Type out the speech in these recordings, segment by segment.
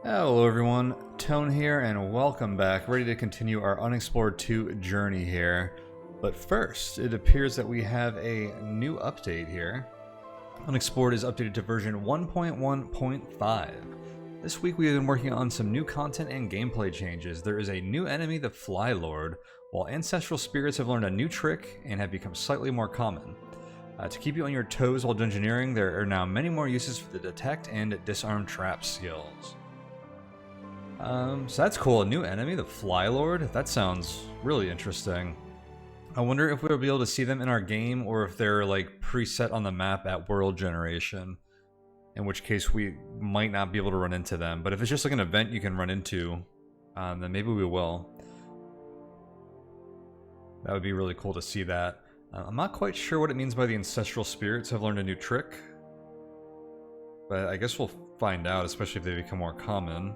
Hello everyone, Tone here, and welcome back, ready to continue our Unexplored 2 journey here. But first, it appears that we have a new update here. Unexplored is updated to version 1.1.5. This week we have been working on some new content and gameplay changes. There is a new enemy, the Fly Lord, while ancestral spirits have learned a new trick and have become slightly more common. To keep you on your toes while dungeoneering, there are now many more uses for the detect and disarm trap skills. So that's cool. A new enemy, the Fly Lord. That sounds really interesting. I wonder if we'll be able to see them in our game or if they're like preset on the map at world generation. In which case we might not be able to run into them. But if it's just like an event you can run into, then maybe we will. That would be really cool to see that. I'm not quite sure what it means by the ancestral spirits have learned a new trick. But I guess we'll find out, especially if they become more common.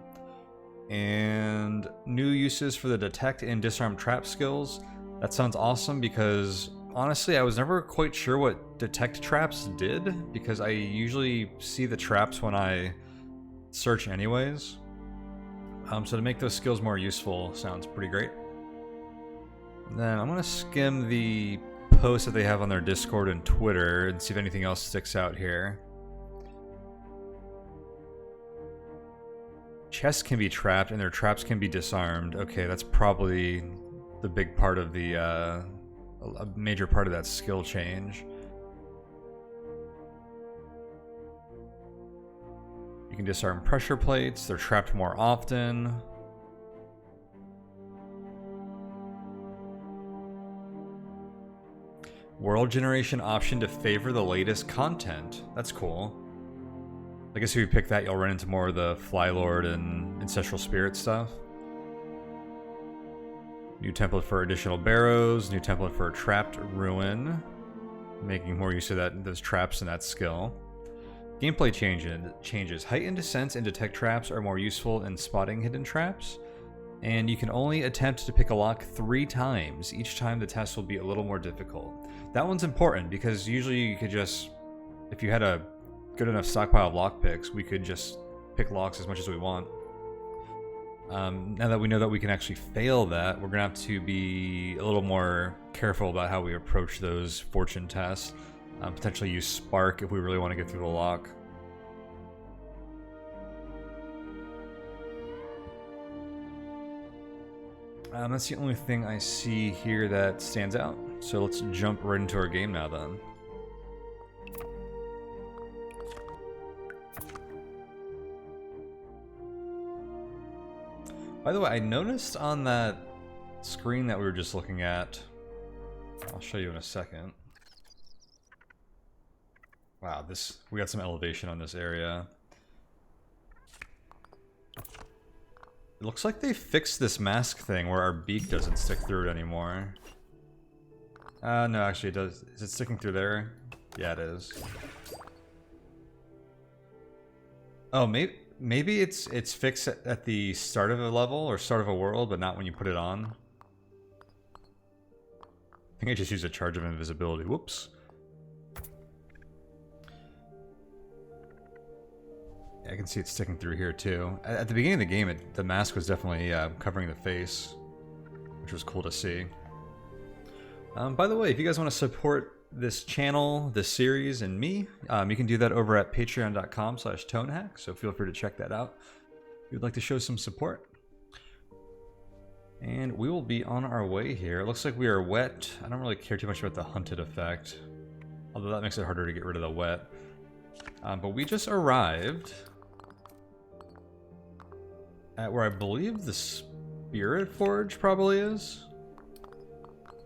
And new uses for the detect and disarm trap skills. That sounds awesome because honestly I was never quite sure what detect traps did, because I usually see the traps when I search anyways. So to make those skills more useful sounds pretty great. Then I'm gonna skim the posts that they have on their Discord and Twitter and see if anything else sticks out here. Chests can be trapped and their traps can be disarmed. Okay, that's probably the big part of the, a major part of that skill change. You can disarm pressure plates, they're trapped more often. World generation option to favor the latest content. That's cool. I guess if you pick that, you'll run into more of the Fly Lord and Ancestral Spirit stuff. New template for additional barrows, new template for a trapped ruin, making more use of those traps and that skill. Gameplay changes. Heightened descents and detect traps are more useful in spotting hidden traps. And you can only attempt to pick a lock 3 times. Each time the test will be a little more difficult. That one's important because usually you could just, if you had a good enough stockpile of lockpicks, we could just pick locks as much as we want. Now that we know that we can actually fail that, we're gonna have to be a little more careful about how we approach those fortune tests. Potentially use Spark if we really want to get through the lock. That's the only thing I see here that stands out. So let's jump right into our game now then. By the way, I noticed on that screen that we were just looking at, I'll show you in a second. Wow, we got some elevation on this area. It looks like they fixed this mask thing where our beak doesn't stick through it anymore. No, actually it does. Is it sticking through there? Yeah, it is. Oh, maybe it's fixed at the start of a level or start of a world, but not when you put it on. I think I just used a charge of invisibility. Whoops. I can see it sticking through here too. At the beginning of the game, the mask was definitely covering the face, which was cool to see. By the way, if you guys want to support this channel, this series, and me, you can do that over at patreon.com/Tonehack, so feel free to check that out if you'd like to show some support. And we will be on our way here. It looks like we are wet. I don't really care too much about the hunted effect, although that makes it harder to get rid of the wet. But we just arrived at where I believe the Spirit Forge probably is.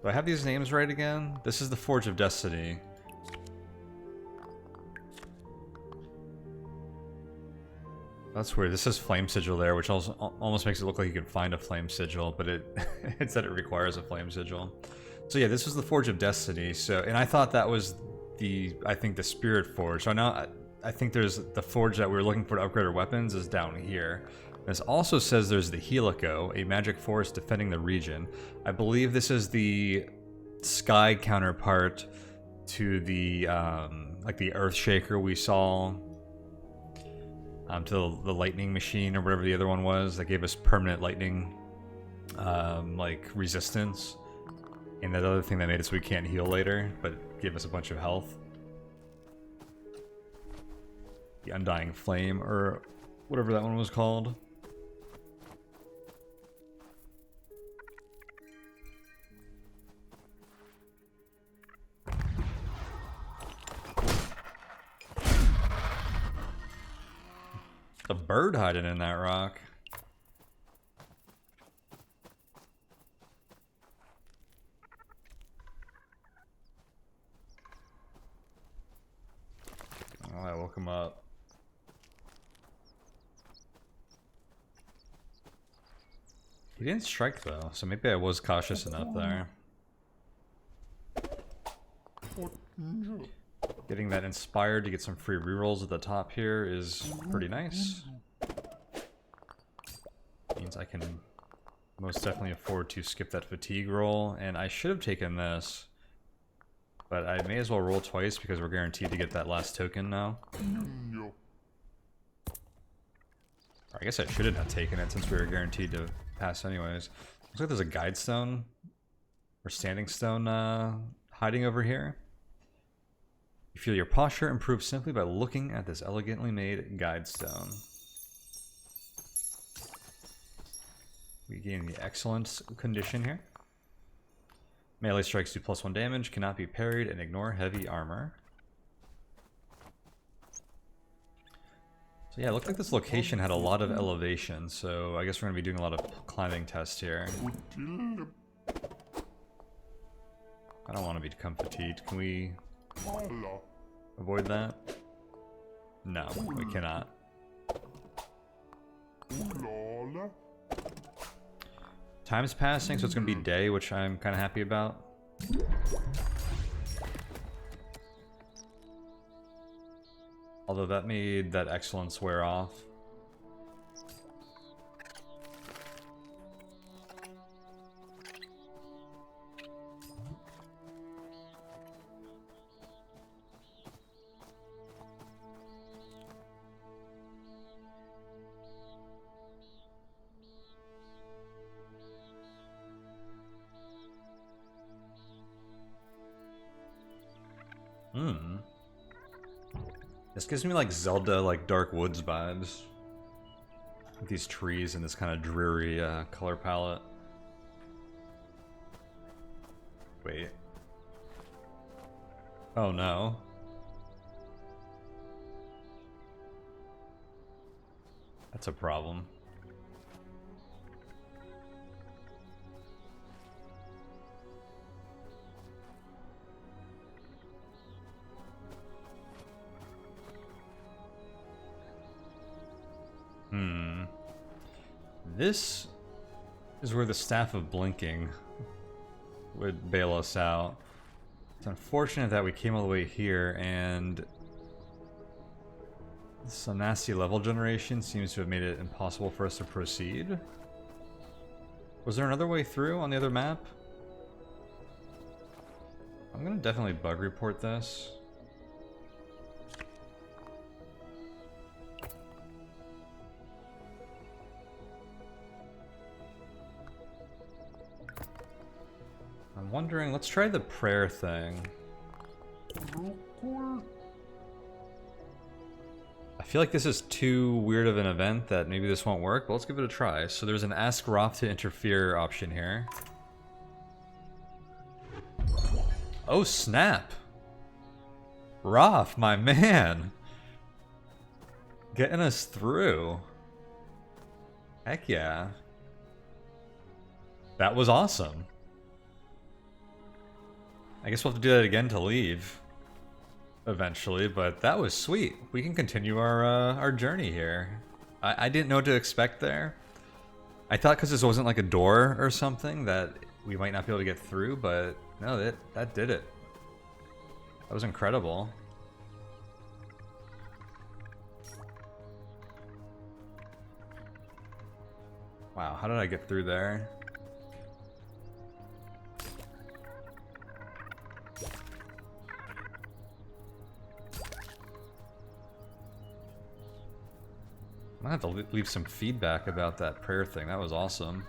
Do I have these names right again? This is the Forge of Destiny. That's weird. This says Flame Sigil there, which also almost makes it look like you can find a Flame Sigil, but it said it requires a Flame Sigil. So yeah, this was the Forge of Destiny. So, and I thought that was I think the Spirit Forge. So now I think there's the Forge that we were looking for to upgrade our weapons is down here. This also says there's the Helico, a magic force defending the region. I believe this is the sky counterpart to the like the Earthshaker we saw to the lightning machine or whatever the other one was that gave us permanent lightning like resistance, and that other thing that made it so we can't heal later but gave us a bunch of health. The Undying Flame or whatever that one was called. A bird hiding in that rock. Oh, I woke him up. He didn't strike though, so maybe I was cautious enough there. Getting that inspired to get some free rerolls at the top here is pretty nice. Means I can most definitely afford to skip that fatigue roll, and I should have taken this, but I may as well roll twice because we're guaranteed to get that last token now. I guess I shouldn't have taken it since we were guaranteed to pass anyways. Looks like there's a guide stone or standing stone hiding over here. You feel your posture improve simply by looking at this elegantly made guide stone. We gain the excellence condition here. Melee strikes do +1 damage, cannot be parried, and ignore heavy armor. So yeah, it looked like this location had a lot of elevation, so I guess we're going to be doing a lot of climbing tests here. I don't want to become fatigued. Can we avoid that? No, we cannot. Time's passing, so it's going to be day, which I'm kind of happy about. Although that made that excellence wear off. This gives me like Zelda, like Dark Woods vibes. With these trees and this kind of dreary color palette. Wait. Oh no. That's a problem. This is where the Staff of Blinking would bail us out. It's unfortunate that we came all the way here and some nasty level generation seems to have made it impossible for us to proceed. Was there another way through on the other map? I'm gonna definitely bug report this. I'm wondering, let's try the prayer thing. I feel like this is too weird of an event that maybe this won't work, but let's give it a try. So there's an Ask Roth to interfere option here. Oh snap! Roth, my man! Getting us through. Heck yeah. That was awesome. I guess we'll have to do that again to leave eventually, but that was sweet. We can continue our journey here. I didn't know what to expect there. I thought because this wasn't like a door or something that we might not be able to get through, but no, that did it. That was incredible. Wow, how did I get through there? I have to leave some feedback about that prayer thing. That was awesome.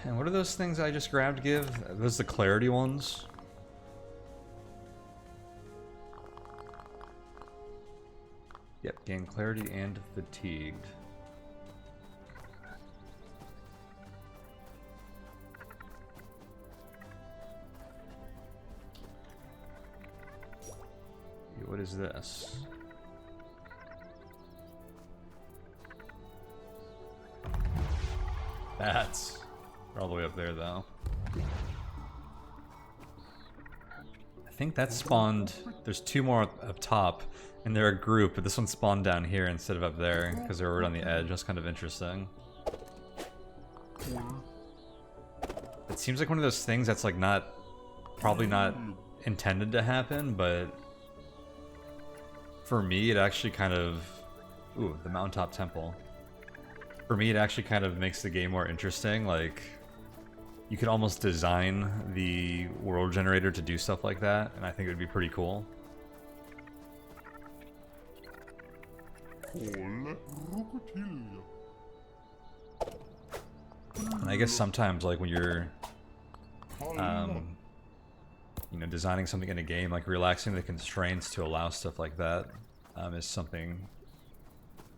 And what are those things I just grabbed give? Are those the clarity ones? Yep, gain clarity and fatigued. What is this? Bats. They're all the way up there, though. I think that spawned... There's two more up top, and they're a group, but this one spawned down here instead of up there, because they were right on the edge. That's kind of interesting. It seems like one of those things that's like not... Probably not intended to happen, but... For me, it actually kind of... Ooh, the mountaintop temple. For me, it actually kind of makes the game more interesting. Like, you could almost design the world generator to do stuff like that, and I think it would be pretty cool. And I guess sometimes, like, when you're... you know, designing something in a game, like relaxing the constraints to allow stuff like that is something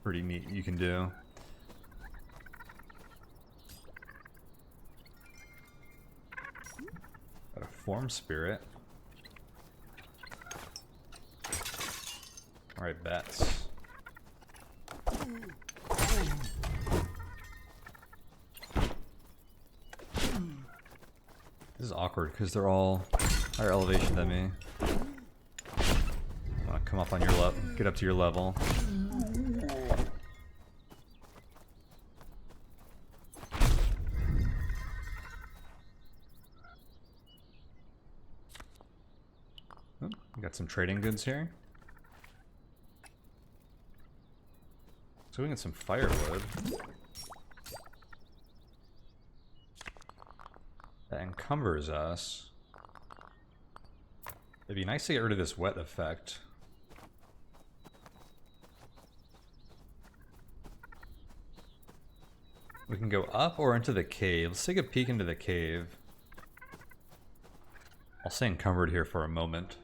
pretty neat you can do. Got a form spirit. Alright, bats. This is awkward because they're all higher elevation than me. I want to come up on your level, get up to your level. Oh, we got some trading goods here. So we can get some firewood. That encumbers us. It'd be nice to get rid of this wet effect. We can go up or into the cave. Let's take a peek into the cave. I'll stay encumbered here for a moment.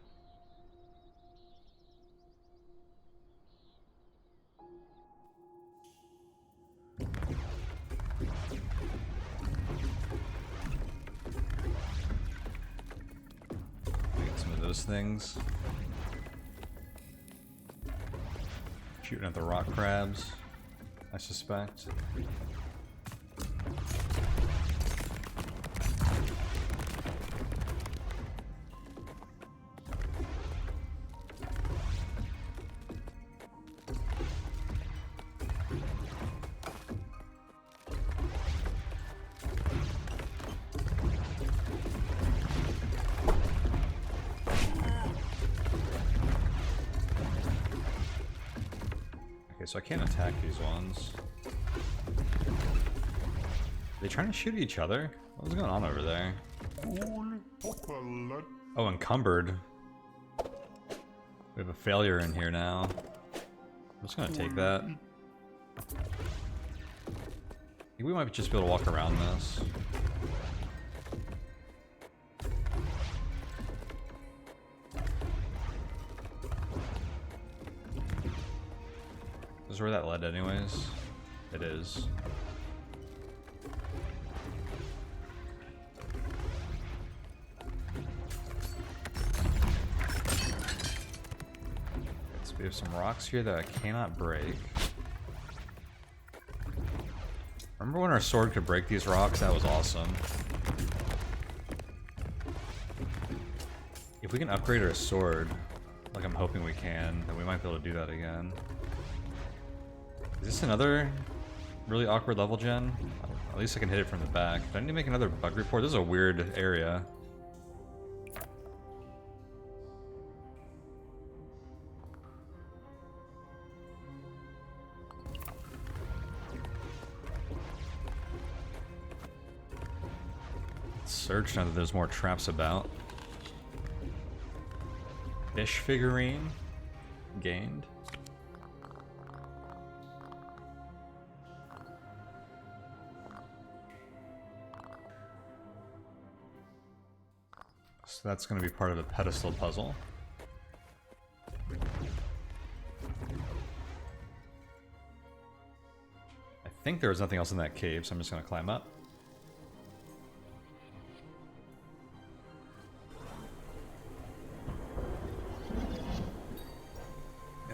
Those things. Shooting at the rock crabs, I suspect. So I can't attack these ones. Are they trying to shoot each other? What's going on over there? Oh, encumbered. We have a failure in here now. I'm just gonna take that. I think we might just be able to walk around this. Is where that led anyways? It is. So we have some rocks here that I cannot break. Remember when our sword could break these rocks? That was awesome. If we can upgrade our sword, like I'm hoping we can, then we might be able to do that again. Is this another really awkward level gen? At least I can hit it from the back. Do I need to make another bug report? This is a weird area. Search now that there's more traps about. Fish figurine gained. So that's going to be part of the pedestal puzzle. I think there was nothing else in that cave, so I'm just going to climb up.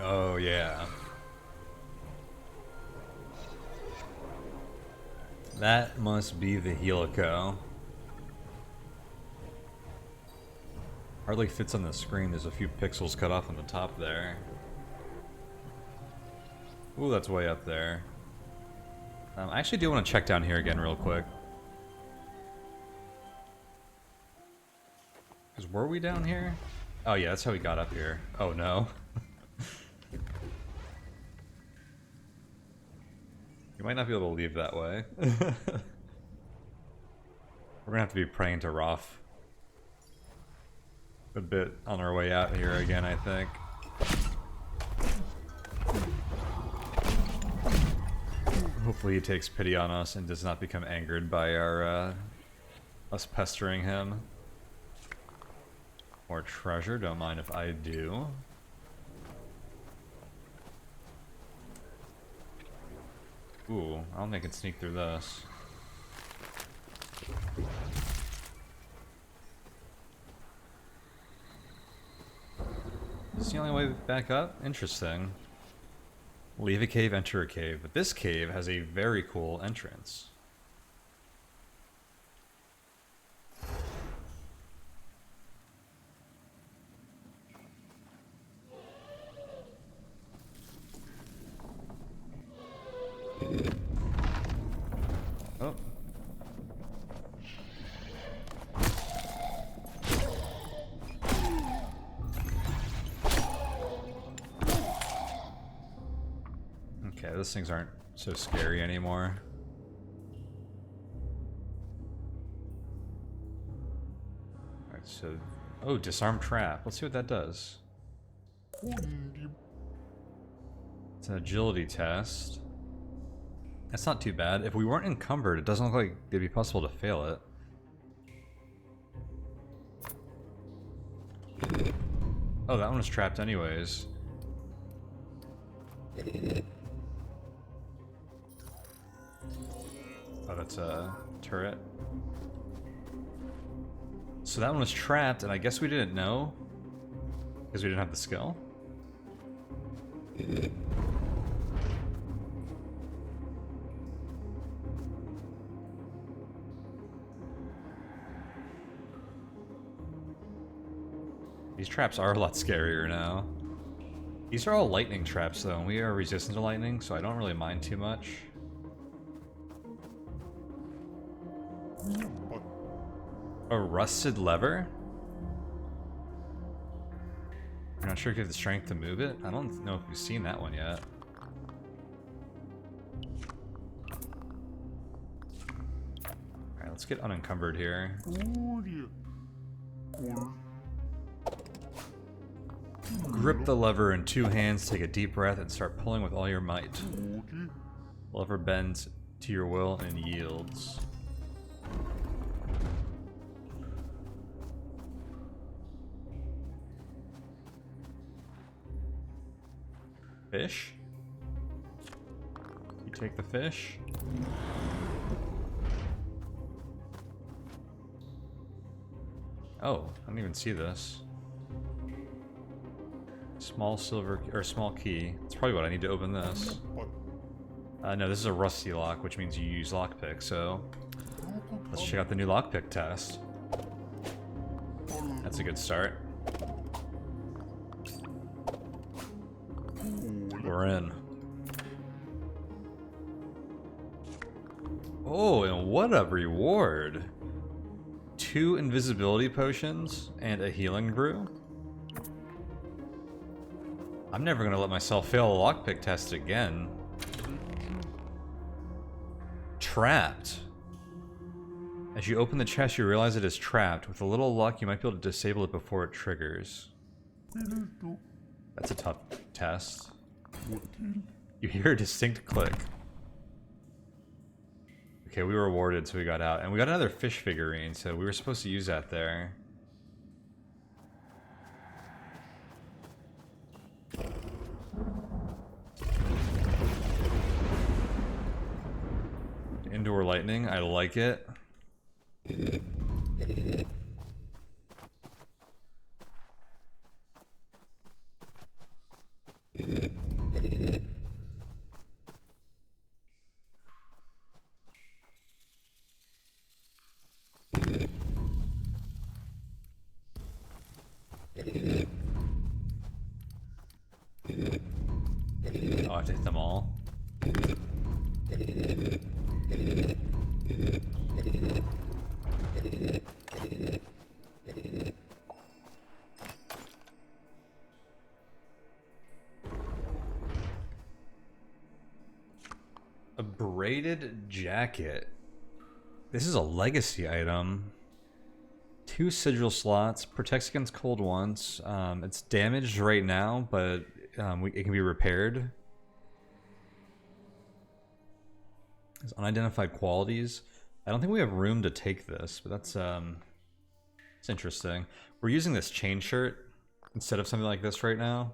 Oh, yeah. That must be the Helico. Hardly fits on the screen. There's a few pixels cut off on the top there. Ooh, that's way up there. I actually do want to check down here again real quick. Because were we down here? Oh yeah, that's how we got up here. Oh no. You might not be able to leave that way. We're gonna have to be praying to Roth a bit on our way out here again, I think. Hopefully he takes pity on us and does not become angered by our us pestering him. More treasure, don't mind if I do. Ooh, I don't think I can sneak through this. Is this the only way back up? Interesting. Leave a cave, enter a cave. But this cave has a very cool entrance. Oh. Okay, those things aren't so scary anymore. Alright, so... Oh, disarm trap. Let's see what that does. It's an agility test. That's not too bad. If we weren't encumbered, it doesn't look like it'd be possible to fail it. Oh, that one was trapped anyways. Oh, that's a turret. So that one was trapped, and I guess we didn't know because we didn't have the skill. These traps are a lot scarier now. These are all lightning traps though, and we are resistant to lightning, so I don't really mind too much. A rusted lever? I'm not sure if you have the strength to move it. I don't know if we've seen that one yet. Alright, let's get unencumbered here. Grip the lever in two hands, take a deep breath, and start pulling with all your might. The lever bends to your will and yields. Fish? You take the fish? Oh, I didn't even see this. Small silver, or small key. That's probably what I need to open this. No, this is a rusty lock, which means you use lockpick, so let's check out the new lockpick test. That's a good start. We're in. Oh, and what a reward! 2 invisibility potions and a healing brew. I'm never gonna let myself fail a lockpick test again. Trapped. As you open the chest, you realize it is trapped. With a little luck, you might be able to disable it before it triggers. That's a tough test. You hear a distinct click. Okay, we were rewarded, so we got out. And we got another fish figurine, so we were supposed to use that there. Indoor lightning, I like it. Oh, I have to hit them all. A braided jacket. This is a legacy item. 2 sigil slots, protects against cold once. It's damaged right now, but it can be repaired. There's unidentified qualities. I don't think we have room to take this, but that's it's interesting. We're using this chain shirt instead of something like this right now,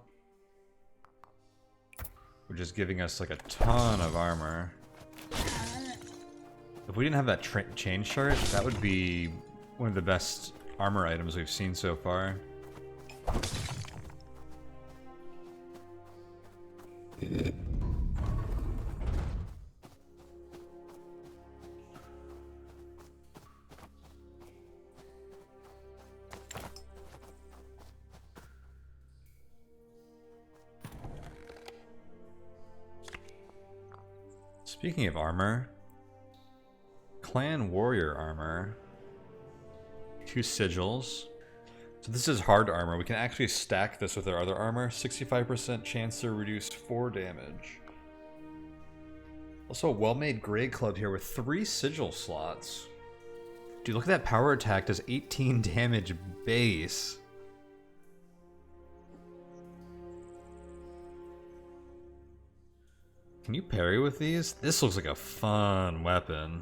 which is giving us like a ton of armor. If we didn't have that chain shirt, that would be one of the best armor items we've seen so far. Speaking of armor, clan warrior armor, 2 sigils. So this is hard armor. We can actually stack this with our other armor. 65% chance to reduce 4 damage. Also a well-made grade club here with 3 sigil slots. Dude, look at that power attack. Does 18 damage base. Can you parry with these? This looks like a fun weapon.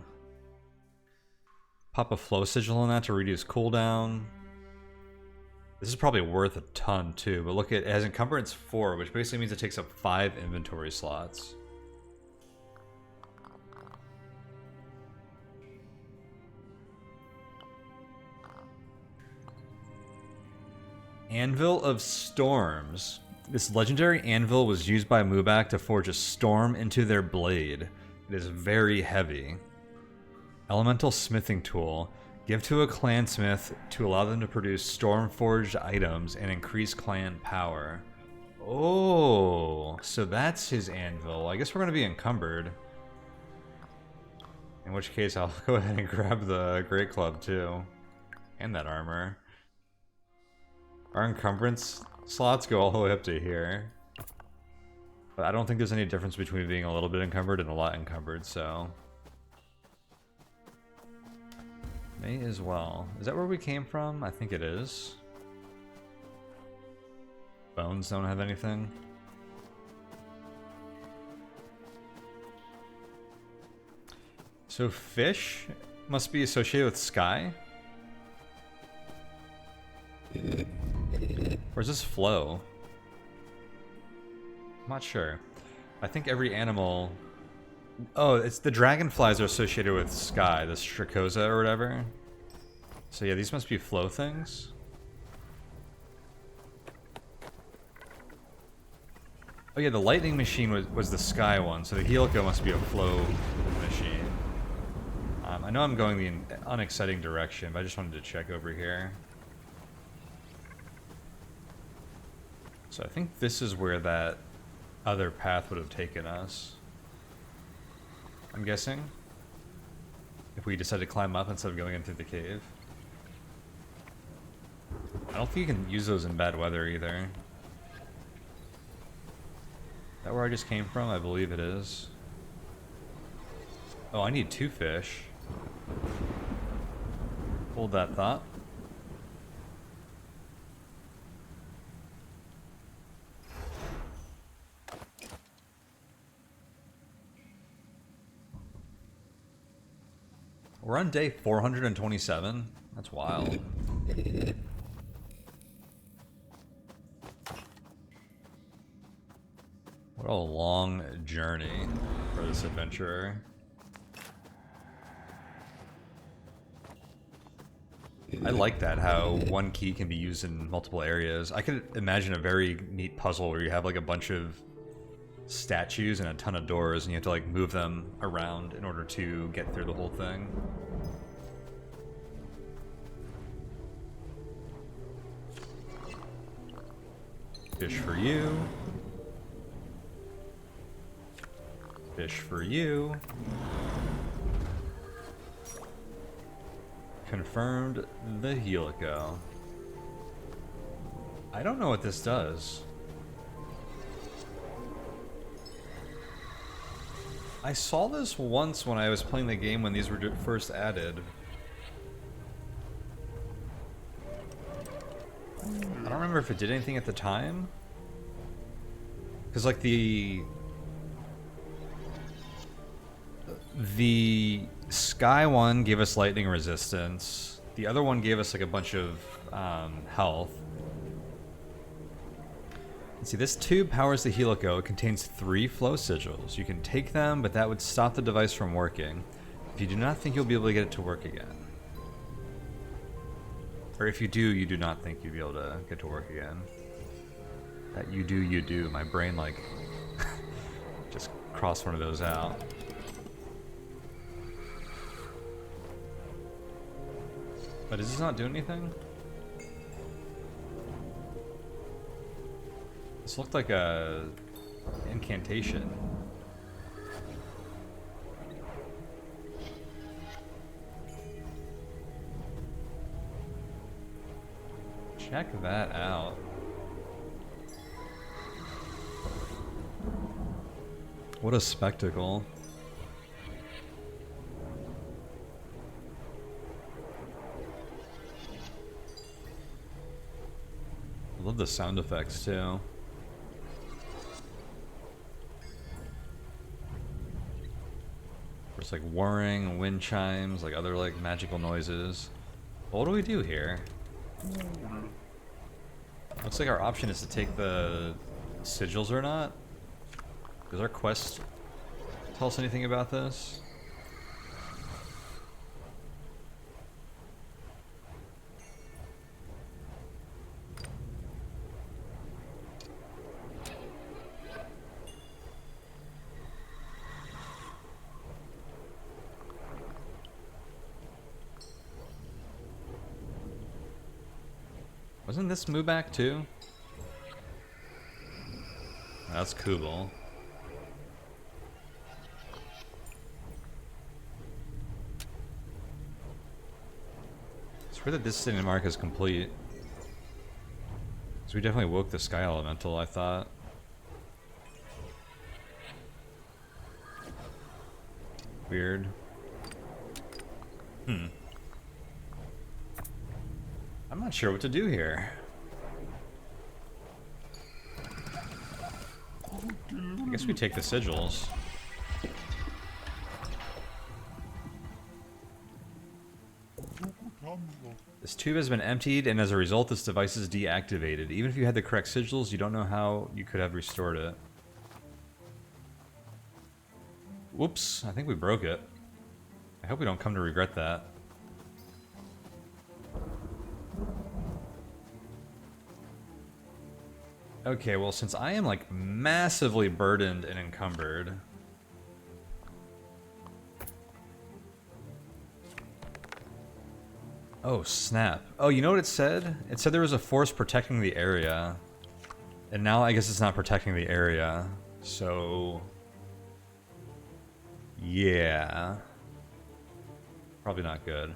Pop a flow sigil on that to reduce cooldown. This is probably worth a ton too, but look, it has encumbrance 4, which basically means it takes up 5 inventory slots. Anvil of Storms. This legendary anvil was used by Mubak to forge a storm into their blade. It is very heavy. Elemental smithing tool. Give to a clansmith to allow them to produce storm-forged items and increase clan power. Oh, so that's his anvil. I guess we're going to be encumbered. In which case, I'll go ahead and grab the Great Club too. And that armor. Our encumbrance slots go all the way up to here. But I don't think there's any difference between being a little bit encumbered and a lot encumbered, so... May as well. Is that where we came from? I think it is. Bones don't have anything. So fish must be associated with sky? Or is this flow? I'm not sure. I think every animal... Oh, it's the dragonflies are associated with sky, the Stracosa or whatever. So yeah, these must be flow things. Oh yeah, the lightning machine was the sky one, so the Helico must be a flow machine. I know I'm going the unexciting direction, but I just wanted to check over here. So I think this is where that other path would have taken us. I'm guessing. If we decide to climb up instead of going into the cave. I don't think you can use those in bad weather either. Is that where I just came from? I believe it is. Oh, I need 2 fish. Hold that thought. We're on day 427. That's wild. What a long journey for this adventurer. I like that, how one key can be used in multiple areas. I could imagine a very neat puzzle where you have like a bunch of statues and a ton of doors and you have to like move them around in order to get through the whole thing. Fish for you. Fish for you. Confirmed the Helico. I don't know what this does. I saw this once when I was playing the game when these were first added. I don't remember if it did anything at the time. Because like the Sky one gave us lightning resistance. The other one gave us like a bunch of health. Let's see, this tube powers the Helico. It contains 3 flow sigils. You can take them, but that would stop the device from working. If you do not think you'll be able to get it to work again. Or if you do, you do not think you'll be able to get to work again. That you do. My brain like just crossed one of those out. But does this not do anything? This looked like a incantation. Check that out. What a spectacle. I love the sound effects too. There's like whirring, wind chimes, like other like magical noises. What do we do here? Looks like our option is to take the sigils or not. Does our quest tell us anything about this? Wasn't this Mubak too? That's Kubel. It's weird that this city mark is complete. So we definitely woke the Sky Elemental, I thought. Weird. I'm not sure what to do here. I guess we take the sigils. This tube has been emptied, and as a result, this device is deactivated. Even if you had the correct sigils, you don't know how you could have restored it. Whoops, I think we broke it. I hope we don't come to regret that. Okay, well, since I am like massively burdened and encumbered, oh snap. Oh, you know what it said? It said there was a force protecting the area. And now I guess it's not protecting the area. So yeah. Probably not good.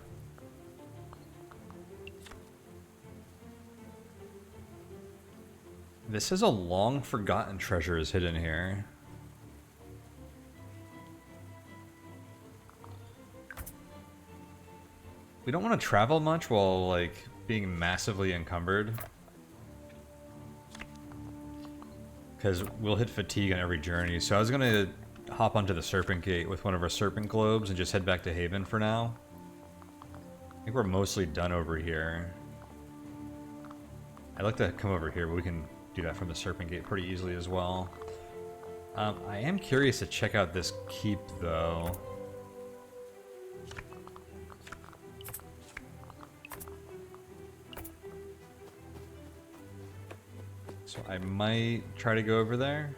This is a long forgotten treasure is hidden here. we don't want to travel much while, like, being massively encumbered. Because we'll hit fatigue on every journey. So I was going to hop onto the Serpent Gate with one of our Serpent Globes and just head back to Haven for now. I think we're mostly done over here. I'd like to come over here, but we can do that from the Serpent Gate pretty easily as well. I am curious to check out this keep, though. So I might try to go over there.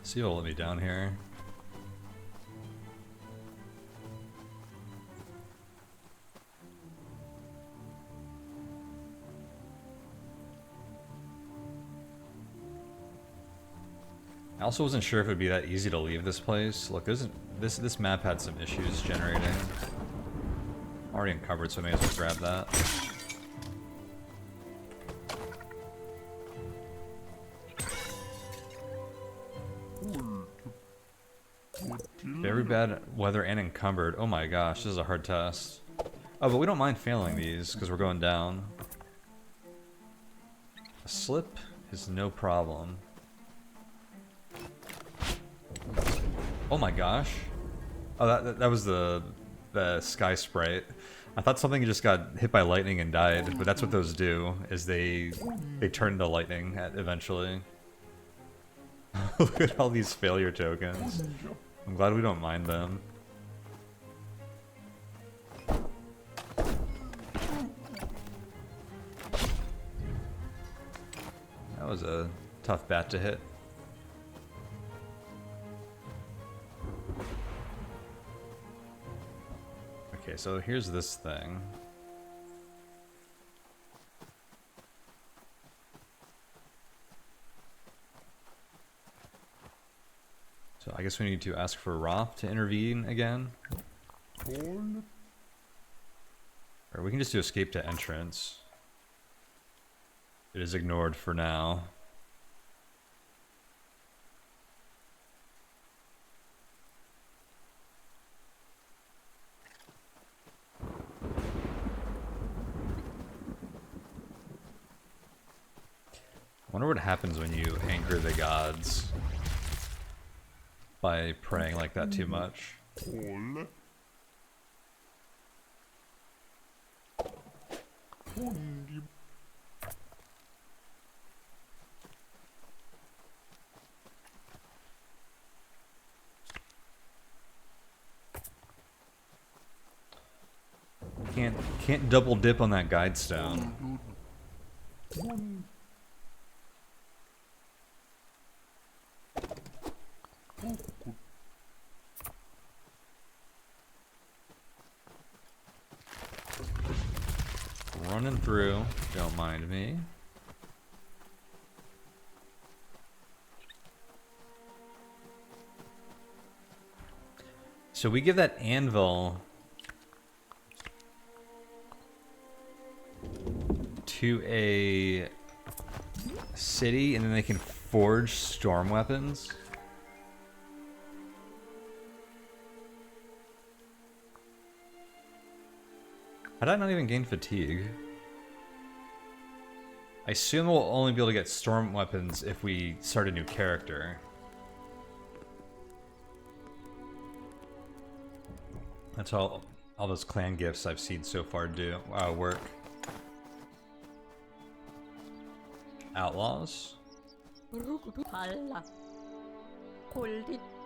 See what'll let me down here. I also wasn't sure if it would be that easy to leave this place. Look, this map had some issues generating. I'm already encumbered, so I may as well grab that. Very bad weather and encumbered. Oh my gosh, this is a hard test. Oh, but we don't mind failing these because we're going down. A slip is no problem. Oh my gosh. Oh, that was the sky sprite. I thought something just got hit by lightning and died, but that's what those do, is they turn to lightning eventually. Look at all these failure tokens. I'm glad we don't mind them. That was a tough bat to hit. Okay, so here's this thing. So I guess we need to ask for Roth to intervene again. Or we can just do escape to entrance. It is ignored for now. I wonder what happens when you anger the gods by praying like that too much. Can't double dip on that guide stone. Running through, don't mind me. So we give that anvil to a city and then they can forge storm weapons. How did I not even gain fatigue? I assume we'll only be able to get storm weapons if we start a new character. That's all those clan gifts I've seen so far do work. Outlaws?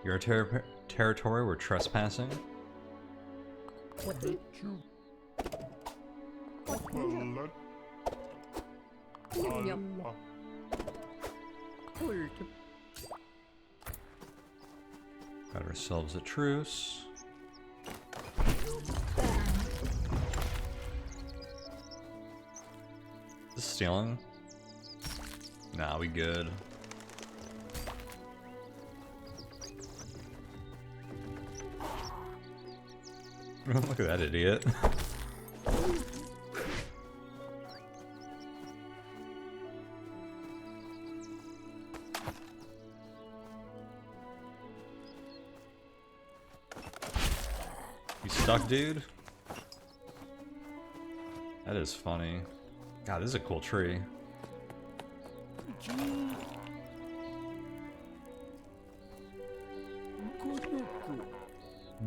Your territory, we're trespassing. Got ourselves a truce. Is this stealing? Nah, we good. Look at that idiot. You stuck, dude? That is funny. God, this is a cool tree.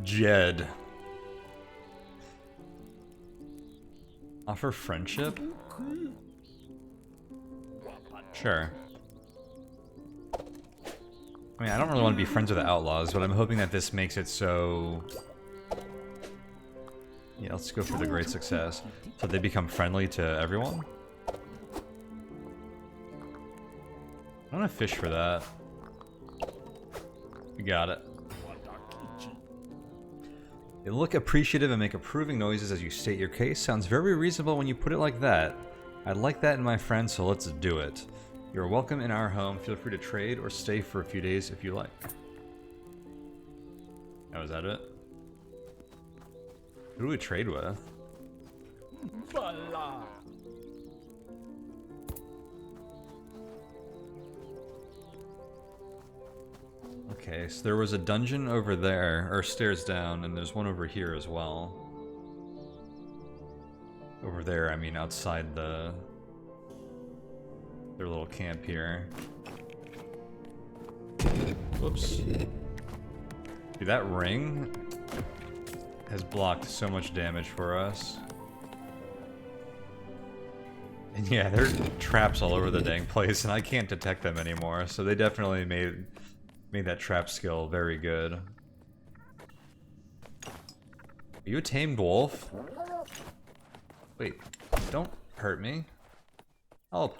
Jed. Offer friendship? Sure. I mean, I don't really want to be friends with the outlaws, but I'm hoping that this makes it so... Yeah, let's go for the great success. So they become friendly to everyone? I want to fish for that. We got it. You look appreciative and make approving noises as you state your case. Sounds very reasonable when you put it like that. I'd like that in my friend, so let's do it. You're welcome in our home. Feel free to trade or stay for a few days if you like. Oh, is that it? Who do we trade with? Okay, so there was a dungeon over there, or stairs down, and there's one over here as well. Over there, I mean outside their little camp here. Whoops. Dude, that ring has blocked so much damage for us. And yeah, there are traps all over the dang place, and I can't detect them anymore, so they definitely made that trap skill very good. Are you a tamed wolf? Wait, don't hurt me. Help.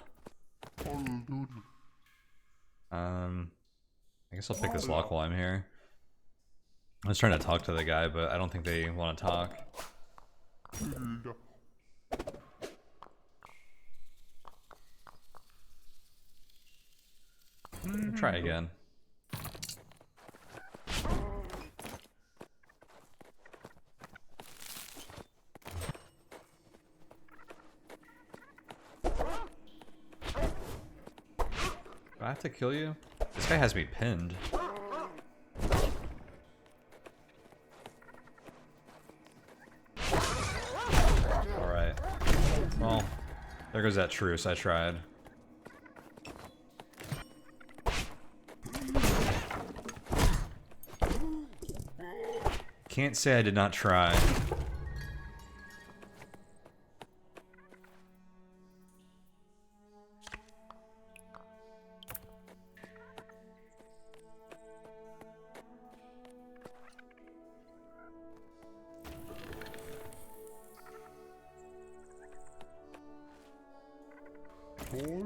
I guess I'll pick this lock while I'm here. I was trying to talk to the guy, but I don't think they want to talk. Try again. Do I have to kill you? This guy has me pinned. Alright. Well, there goes that truce. I tried. Can't say I did not try.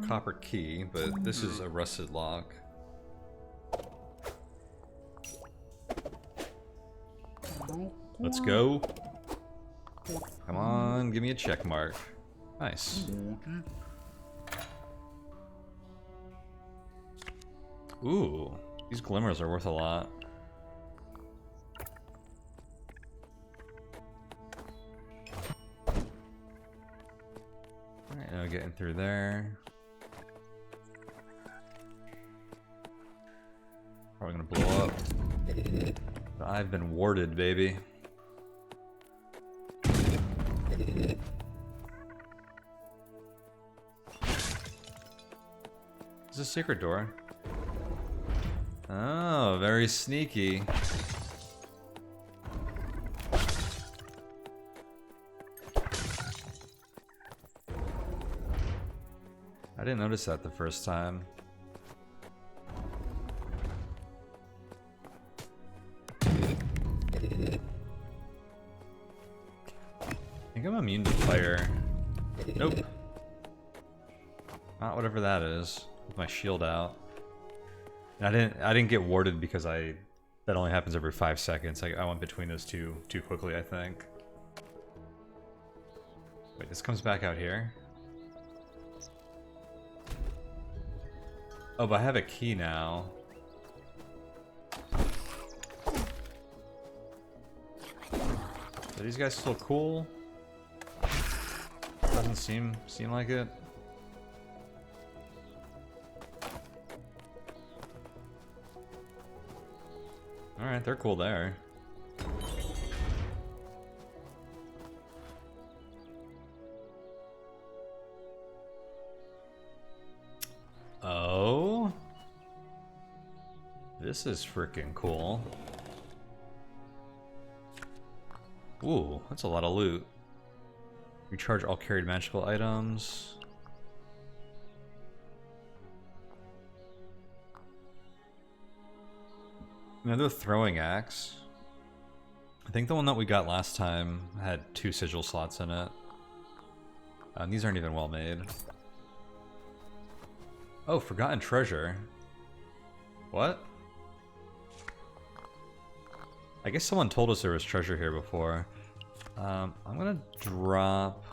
Copper key, but this is a rusted lock. Let's go. Come on, give me a check mark. Nice. Ooh, these glimmers are worth a lot. Alright, now getting through there. Probably gonna blow up. But I've been warded, baby. Is this a secret door? Oh, very sneaky. I didn't notice that the first time. I think I'm immune to fire. Nope. Not whatever that is. With my shield out. And I didn't get warded because that only happens every 5 seconds. I went between those two too quickly, I think. Wait, this comes back out here? Oh, but I have a key now. Are these guys still cool? Doesn't seem like it. Alright, they're cool there. This is freaking cool. Ooh, that's a lot of loot. Recharge all carried magical items. Another throwing axe. I think the one that we got last time had 2 sigil slots in it. These aren't even well made. Oh, forgotten treasure. What? I guess someone told us there was treasure here before. I'm gonna drop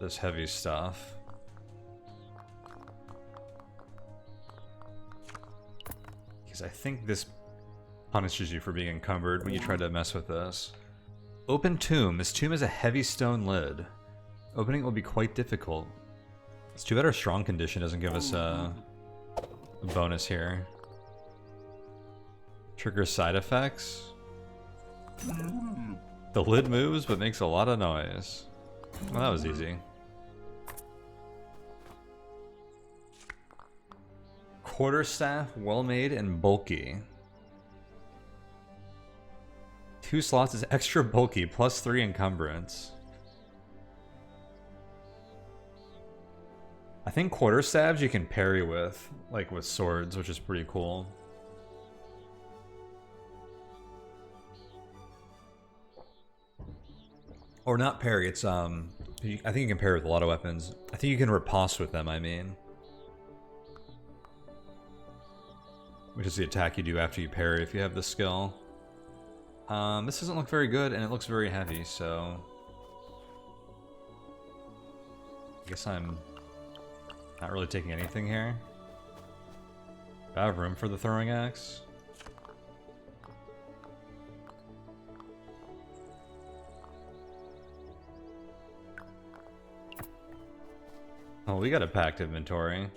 this heavy stuff. Because I think this punishes you for being encumbered when you try to mess with this. Open tomb. This tomb has a heavy stone lid. Opening it will be quite difficult. It's too bad our strong condition doesn't give us a bonus here. Trigger side effects. The lid moves but makes a lot of noise. Well, that was easy. Quarterstaff, well made and bulky. 2 slots is extra bulky, plus 3 encumbrance. I think quarterstaffs you can parry with, like with swords, which is pretty cool. Or not parry, it's I think you can parry with a lot of weapons. I think you can riposte with them, I mean. Which is the attack you do after you parry if you have the skill. This doesn't look very good, and it looks very heavy, so... I guess I'm not really taking anything here. Do I have room for the throwing axe? Oh, we got a packed inventory.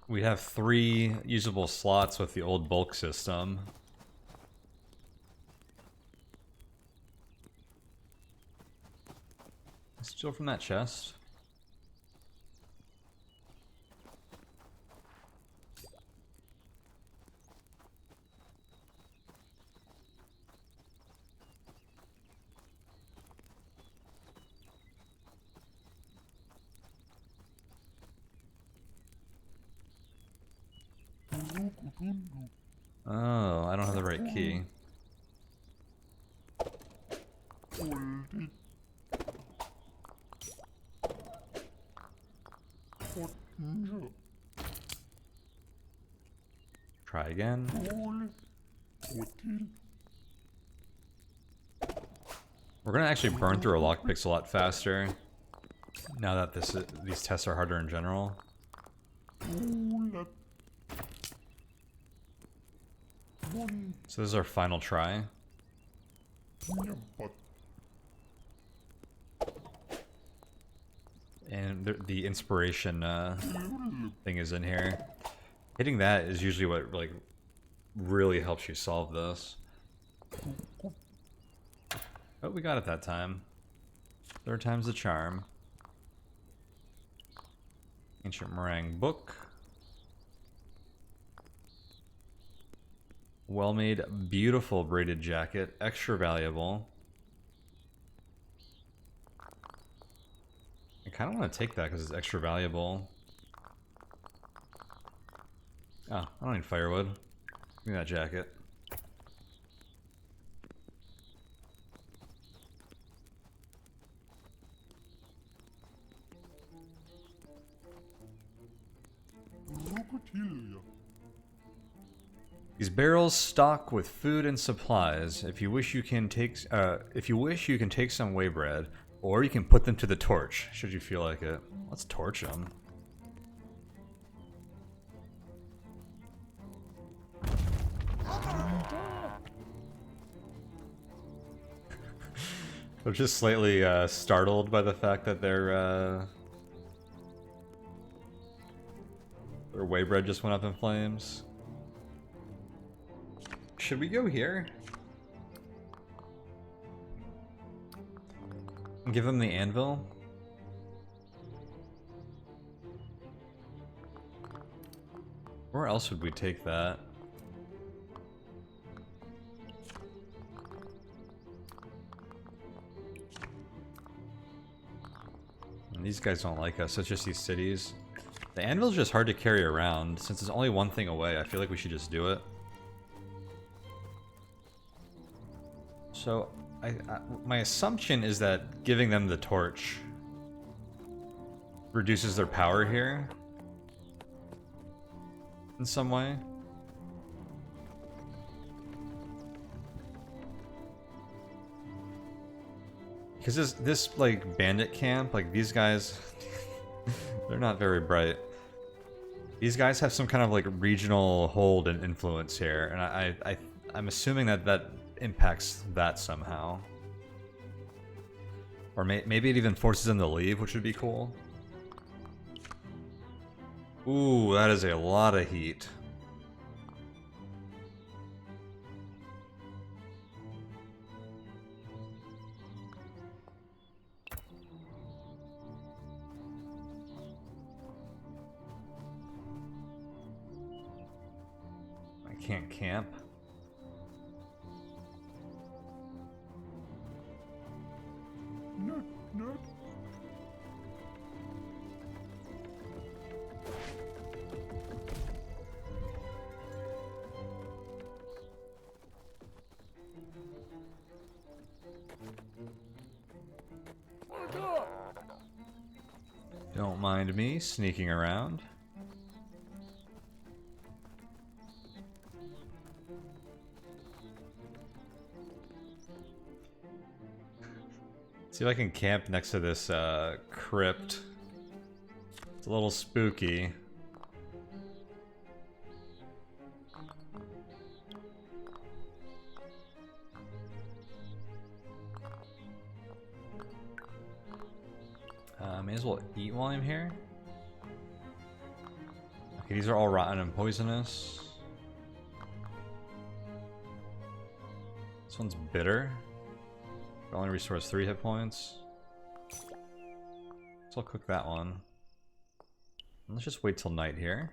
We have 3 usable slots with the old bulk system. Steal from that chest. Oh, I don't have the right key. Try again. We're gonna actually burn through our lockpicks a lot faster now that these tests are harder in general. So this is our final try. And the inspiration thing is in here. Hitting that is usually what like really helps you solve this. Oh, we got it that time. 3rd time's the charm. Ancient Meringue book. Well-made, beautiful braided jacket. Extra valuable. I kind of want to take that because it's extra valuable. Oh, I don't need firewood. Give me that jacket. These barrels stock with food and supplies. If you wish, you can take some whey bread, or you can put them to the torch. Should you feel like it? Let's torch them. I'm just slightly startled by the fact that their whey bread just went up in flames. Should we go here? Give him the anvil? Where else would we take that? And these guys don't like us, it's just these cities. The anvil's just hard to carry around. Since it's only one thing away, I feel like we should just do it. So, my assumption is that giving them the torch reduces their power here in some way. Because this like bandit camp, like these guys, they're not very bright. These guys have some kind of like regional hold and influence here, and I'm assuming that impacts that somehow. Or maybe it even forces them to leave, which would be cool. Ooh, that is a lot of heat. I can't camp. No. Don't mind me sneaking around. See if I can camp next to this crypt. It's a little spooky. May as well eat while I'm here. Okay, these are all rotten and poisonous. This one's bitter. It only restores 3 hit points. So I'll cook that one. Let's just wait till night here.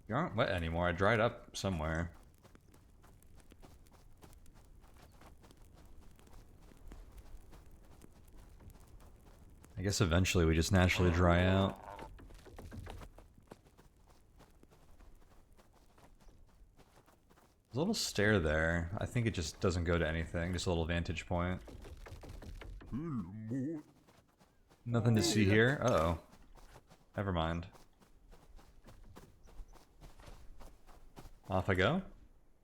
You aren't wet anymore. I dried up somewhere. I guess eventually we just naturally dry out. There's a little stair there. I think it just doesn't go to anything. Just a little vantage point. Nothing to see here. Uh-oh. Never mind. Off I go.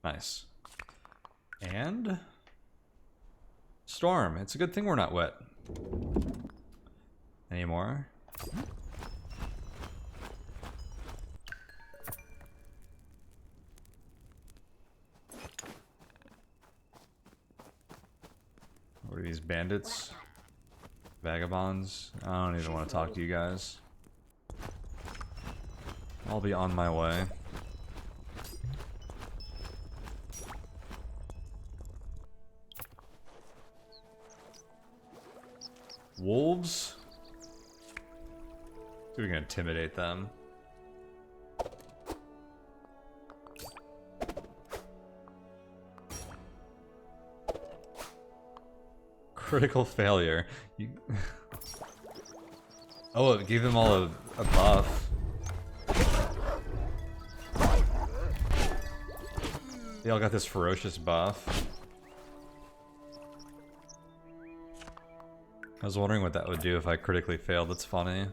Nice. And storm. It's a good thing we're not wet anymore. What are these bandits? Vagabonds? I don't even want to talk to you guys. I'll be on my way. Wolves? So we can intimidate them. Critical failure. You... Oh, it gave them all a buff. They all got this ferocious buff. I was wondering what that would do if I critically failed. That's funny.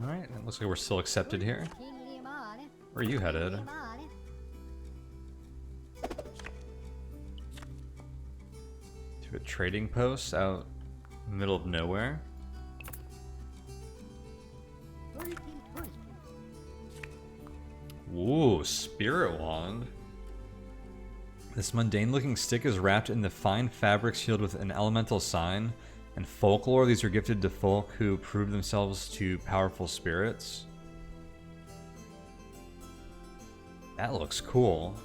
Alright, it looks like we're still accepted here. Where are you headed? To a trading post out in the middle of nowhere. Ooh, spirit wand. This mundane looking stick is wrapped in the fine fabric sealed with an elemental sign. In folklore, these are gifted to folk who prove themselves to powerful spirits. That looks cool.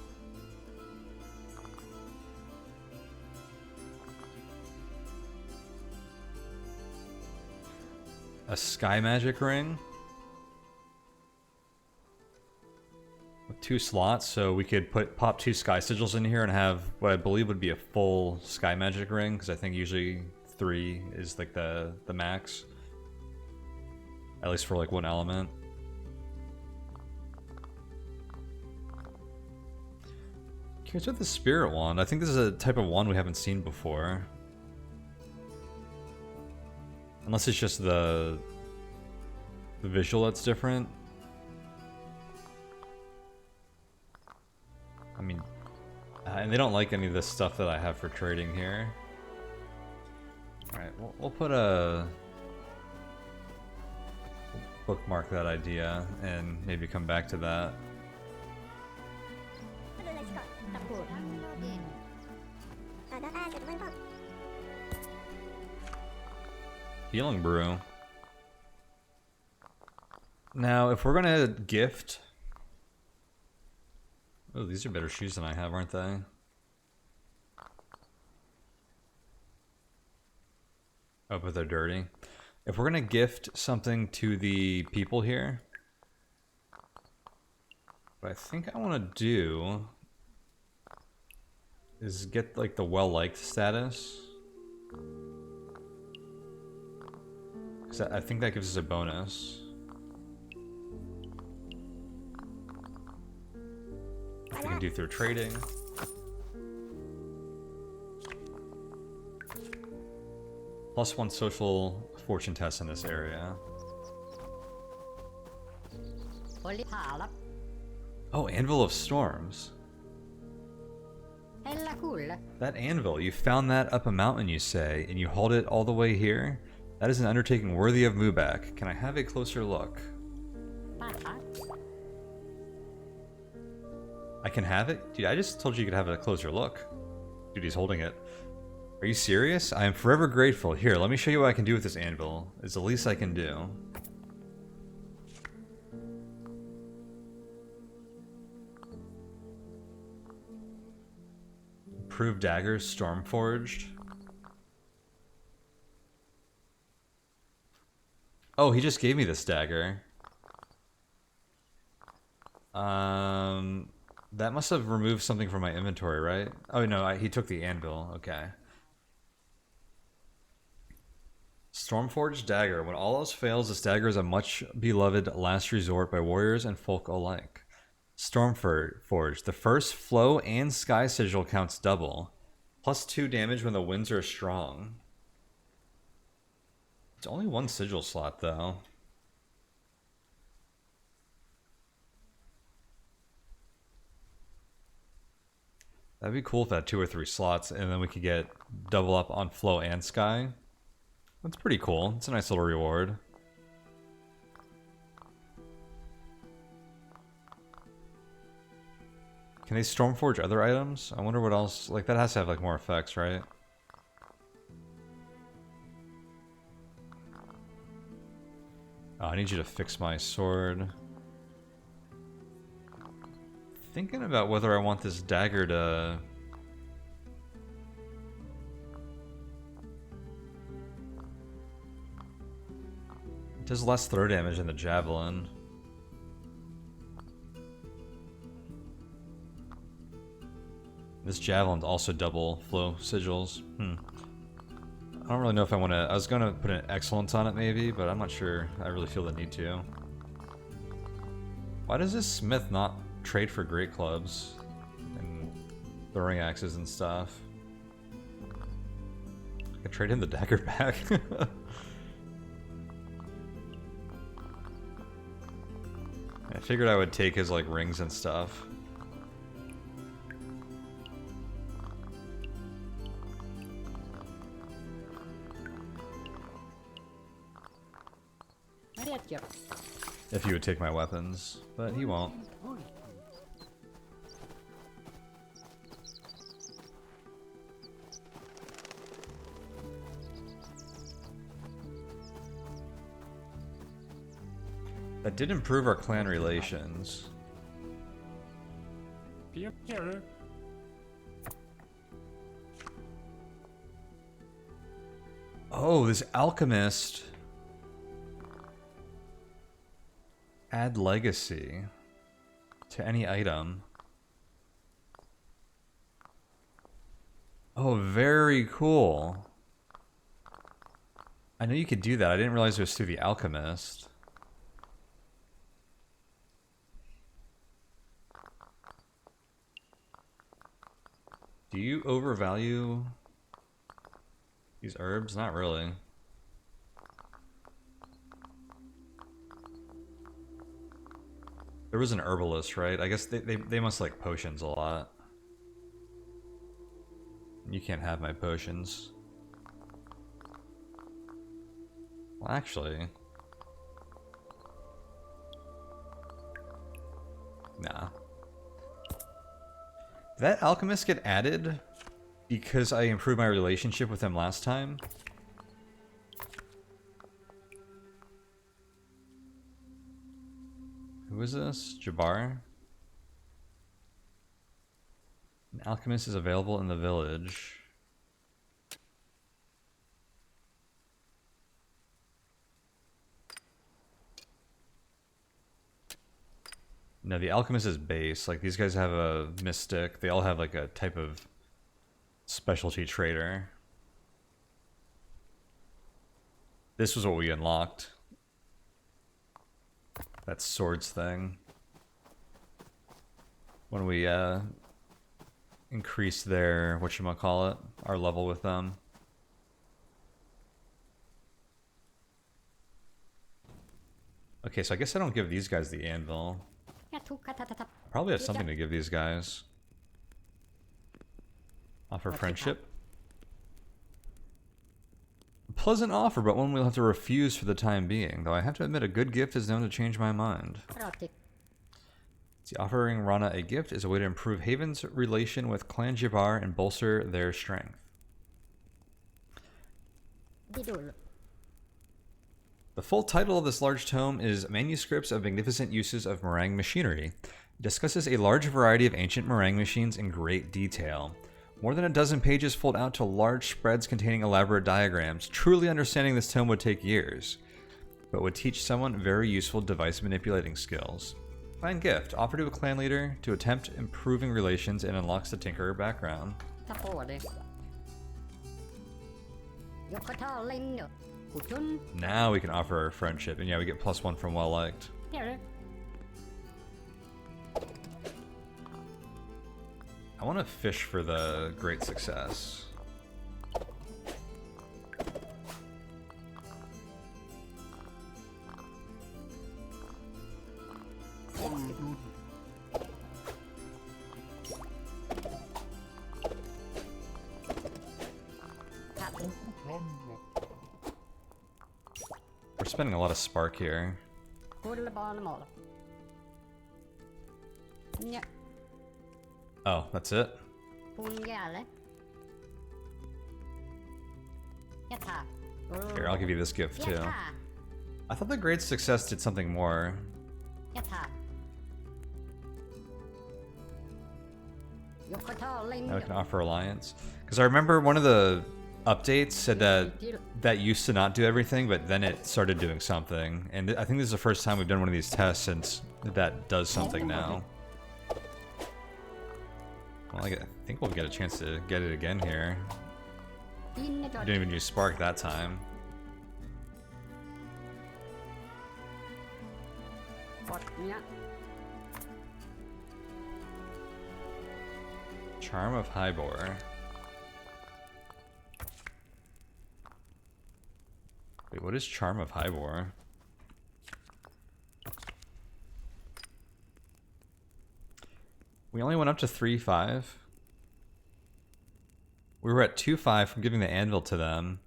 A sky magic ring with 2 slots, so we could pop 2 sky sigils in here and have what I believe would be a full sky magic ring, because I think usually 3 is like the max, at least for like one element. Curious with the spirit wand. I think this is a type of wand we haven't seen before. Unless it's just the visual that's different. I mean, and they don't like any of this stuff that I have for trading here. Alright, we'll put a... bookmark that idea and maybe come back to that. Healing brew. Now, if we're gonna gift... Oh, these are better shoes than I have, aren't they? Oh, but they're dirty. If we're gonna gift something to the people here, what I think I want to do is get like the well-liked status. Because I think that gives us a bonus. We can do through trading. +1 social fortune test in this area. Oh, Anvil of Storms. That anvil, you found that up a mountain, you say, and you hauled it all the way here? That is an undertaking worthy of Mubak. Can I have a closer look? I can have it? Dude, I just told you could have a closer look. Dude, he's holding it. Are you serious? I am forever grateful. Here, let me show you what I can do with this anvil. It's the least I can do. Improved daggers, storm-forged. Oh, he just gave me this dagger. That must have removed something from my inventory, right? Oh no, he took the anvil. Okay. Stormforged dagger. When all else fails, this dagger is a much beloved last resort by warriors and folk alike. Stormforged. The first flow and sky sigil counts double. +2 damage when the winds are strong. It's only 1 sigil slot though. That'd be cool if it had 2 or 3 slots and then we could get double up on flow and sky. That's pretty cool. It's a nice little reward. Can they stormforge other items? I wonder what else. Like, that has to have like more effects, right? Oh, I need you to fix my sword. Thinking about whether I want this dagger to... It does less throw damage than the javelin. This javelin's also double flow sigils. I don't really know if I want to... I was going to put an excellence on it maybe, but I'm not sure I really feel the need to. Why does this smith not trade for great clubs and throwing axes and stuff? I could trade him the dagger back. I figured I would take his like rings and stuff. If he would take my weapons, but he won't. That did improve our clan relations. Oh, this alchemist. Add legacy to any item. Oh, very cool. I know you could do that. I didn't realize it was through the alchemist. Do you overvalue these herbs? Not really. There was an herbalist, right? I guess they must like potions a lot. You can't have my potions. Well, actually... Nah. Did that alchemist get added because I improved my relationship with him last time? Who is this? Jabbar? An alchemist is available in the village. No, the alchemist is base. Like, these guys have a mystic. They all have, like, a type of specialty trader. This was what we unlocked. That swords thing. When we, increased their, whatchamacallit, our level with them. Okay, so I guess I don't give these guys the anvil. Probably have something to give these guys. Offer friendship. A pleasant offer, but one we'll have to refuse for the time being. Though I have to admit, a good gift is known to change my mind. See, offering Rana a gift is a way to improve Haven's relation with Clan Jabbar and bolster their strength. The full title of this large tome is Manuscripts of Magnificent Uses of Meringue Machinery. It discusses a large variety of ancient meringue machines in great detail. More than a dozen pages fold out to large spreads containing elaborate diagrams. Truly understanding this tome would take years, but would teach someone very useful device manipulating skills. Clan gift, offered to a clan leader to attempt improving relations and unlocks the Tinkerer background. Now we can offer our friendship, and yeah, we get +1 from well liked. I want to fish for the great success. We're spending a lot of spark here. Oh, that's it? Here, I'll give you this gift too. I thought the great success did something more. Now we can offer alliance. Because I remember one of the updates said that that used to not do everything, but then it started doing something. And I think this is the first time we've done one of these tests since that does something now. Well, I think we'll get a chance to get it again here. Didn't even use spark that time. Charm of Hybor. What is Charm of Hybor? We only went up to 3-5. We were at 2-5 from giving the Anvil to them.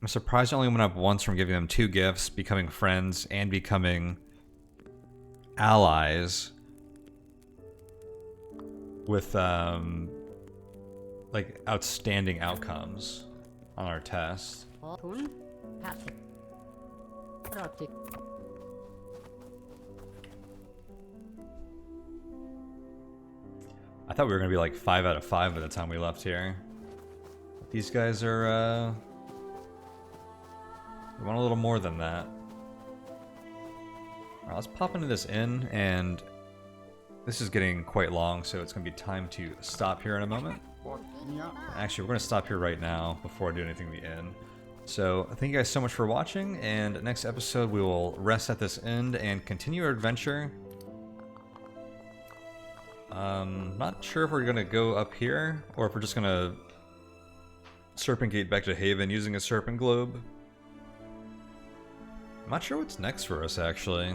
I'm surprised I only went up once from giving them 2 gifts, becoming friends, and becoming allies with like outstanding outcomes on our test. I thought we were gonna be like 5 out of 5 by the time we left here. These guys are we want a little more than that. Alright, let's pop into this inn, and this is getting quite long, so it's gonna be time to stop here in a moment. Actually, we're gonna stop here right now before I do anything in the inn. So, thank you guys so much for watching, and next episode we will rest at this inn and continue our adventure. Not sure if we're gonna go up here, or if we're just gonna Serpent Gate back to Haven using a Serpent Globe. I'm not sure what's next for us, actually.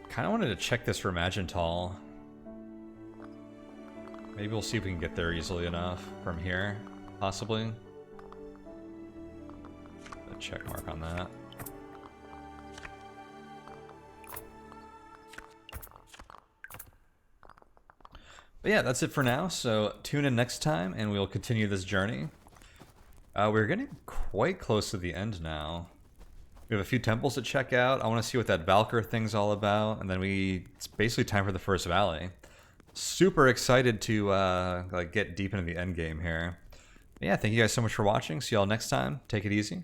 Kinda wanted to check this for Magental. Maybe we'll see if we can get there easily enough from here, possibly. A check mark on that. But yeah, that's it for now, so tune in next time and we'll continue this journey. We're getting quite close to the end now. We have a few temples to check out. I want to see what that Valkyr thing's all about, and then it's basically time for the first valley. Super excited to like get deep into the end game here. But yeah, thank you guys so much for watching. See y'all next time. Take it easy.